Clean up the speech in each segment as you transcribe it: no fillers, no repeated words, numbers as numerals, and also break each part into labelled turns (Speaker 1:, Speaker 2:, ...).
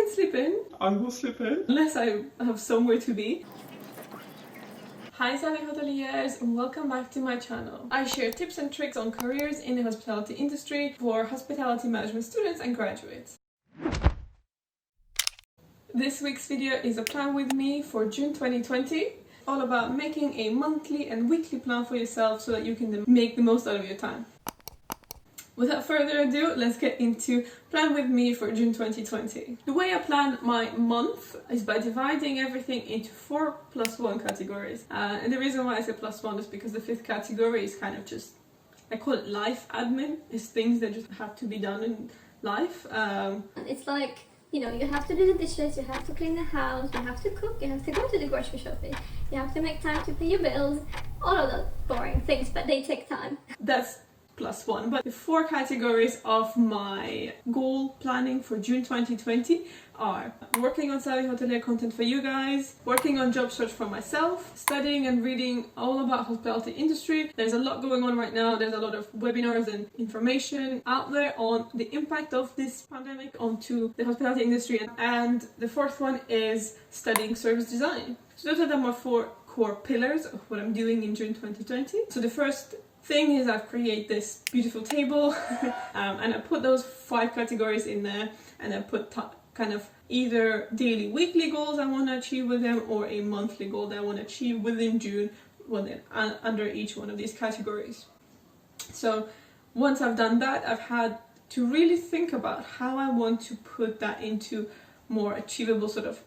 Speaker 1: can sleep in,
Speaker 2: I will slip in.
Speaker 1: unless I have somewhere to be. Hi savvy hoteliers, and welcome back to my channel. I share tips and tricks on careers in the hospitality industry for hospitality management students and graduates. This week's video is a plan with me for June 2020. All about making a monthly and weekly plan for yourself so that you can make the most out of your time. Without further ado, let's get into plan with me for June 2020. The way I plan my month is by dividing everything into 4+1 categories. And the reason why I say +1 is because the fifth category is kind of just, I call it life admin. It's things that just have to be done in life.
Speaker 3: It's like, you know, you have to do the dishes, you have to clean the house, you have to cook, you have to go to the grocery shopping, you have to make time to pay your bills, all of those boring things, but they take time.
Speaker 1: That's +1, but the 4 categories of my goal planning for June 2020 are working on Savvy Hotelier content for you guys, working on job search for myself, studying and reading all about hospitality industry. There's a lot going on right now. There's a lot of webinars and information out there on the impact of this pandemic onto the hospitality industry. And the 4th one is studying service design. So those are my 4 core pillars of what I'm doing in June 2020. So the first thing is I've created this beautiful table and I put those 5 categories in there, and I put kind of either daily, weekly goals I want to achieve with them, or a monthly goal that I want to achieve within June, under each one of these categories. So once I've done that, I've had to really think about how I want to put that into more achievable sort of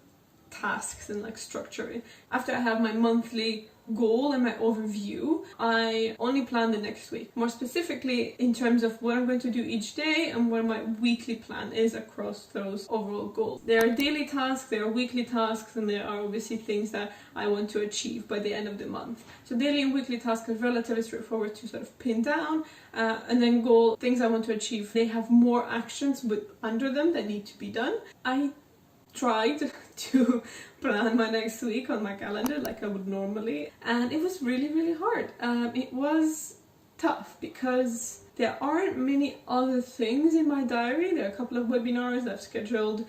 Speaker 1: tasks and like structure. After I have my monthly goal and my overview, I only plan the next week. More specifically in terms of what I'm going to do each day and what my weekly plan is across those overall goals. There are daily tasks, there are weekly tasks, and there are obviously things that I want to achieve by the end of the month. So daily and weekly tasks are relatively straightforward to sort of pin down, and then goal, things I want to achieve, they have more actions under them that need to be done. I tried to plan my next week on my calendar like I would normally, and it was really hard. It was tough because there aren't many other things in my diary. There are a couple of webinars that I've scheduled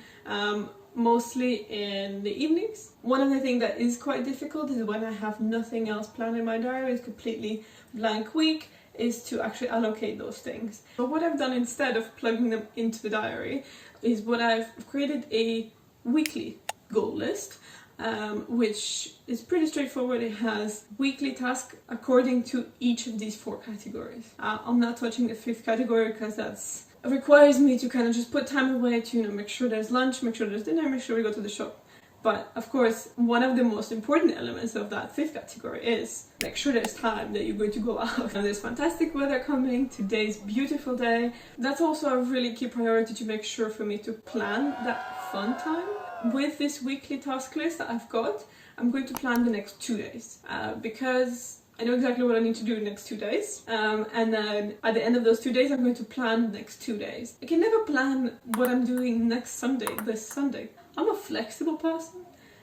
Speaker 1: mostly in the evenings. One of the things that is quite difficult is when I have nothing else planned in my diary, it's completely blank week, is to actually allocate those things. But what I've done instead of plugging them into the diary is I've created a weekly goal list, which is pretty straightforward. It has weekly tasks according to each of these 4 categories. I'm not touching the 5th category because that requires me to kind of just put time away to, you know, make sure there's lunch, make sure there's dinner, make sure we go to the shop. But of course, one of the most important elements of that 5th category is make sure there's time that you're going to go out. And there's fantastic weather coming, today's beautiful day. That's also a really key priority to make sure for me to plan that fun time. With this weekly task list that I've got, I'm going to plan the next 2 days because I know exactly what I need to do in the next 2 days, and then at the end of those 2 days I'm going to plan the next 2 days. I can never plan what I'm doing next Sunday, this Sunday. I'm a flexible person,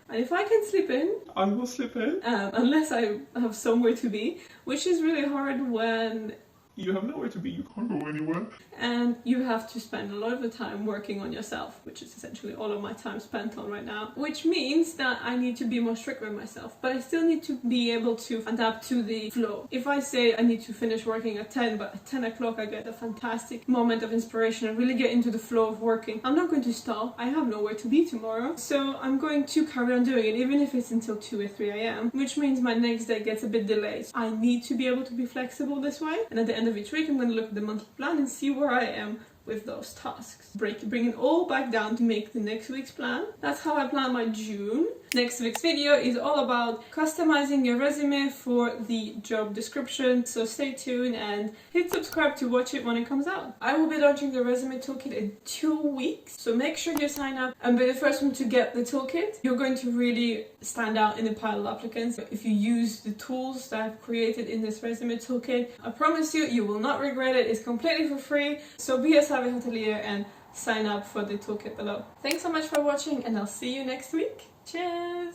Speaker 1: and if I can slip in,
Speaker 2: I will slip in.
Speaker 1: Unless I have somewhere to be, which is really hard when
Speaker 2: you have nowhere to be, you can't go anywhere.
Speaker 1: And you have to spend a lot of the time working on yourself, which is essentially all of my time spent on right now. Which means that I need to be more strict with myself, but I still need to be able to adapt to the flow. If I say I need to finish working at 10, but at 10 o'clock I get a fantastic moment of inspiration and really get into the flow of working, I'm not going to stop. I have nowhere to be tomorrow. So I'm going to carry on doing it, even if it's until 2 or 3 a.m, which means my next day gets a bit delayed. I need to be able to be flexible this way, and at the end of each week I'm going to look at the monthly plan and see where I am with those tasks. Bring it all back down to make the next week's plan. That's how I plan my June. Next week's video is all about customizing your resume for the job description, so stay tuned and hit subscribe to watch it when it comes out. I will be launching the resume toolkit in 2 weeks, so make sure you sign up and be the first one to get the toolkit. You're going to really stand out in the pile of applicants if you use the tools that I've created in this resume toolkit. I promise you, you will not regret it. It's completely for free, so be a savvy hotelier and sign up for the toolkit below. Thanks so much for watching, and I'll see you next week. Cheers!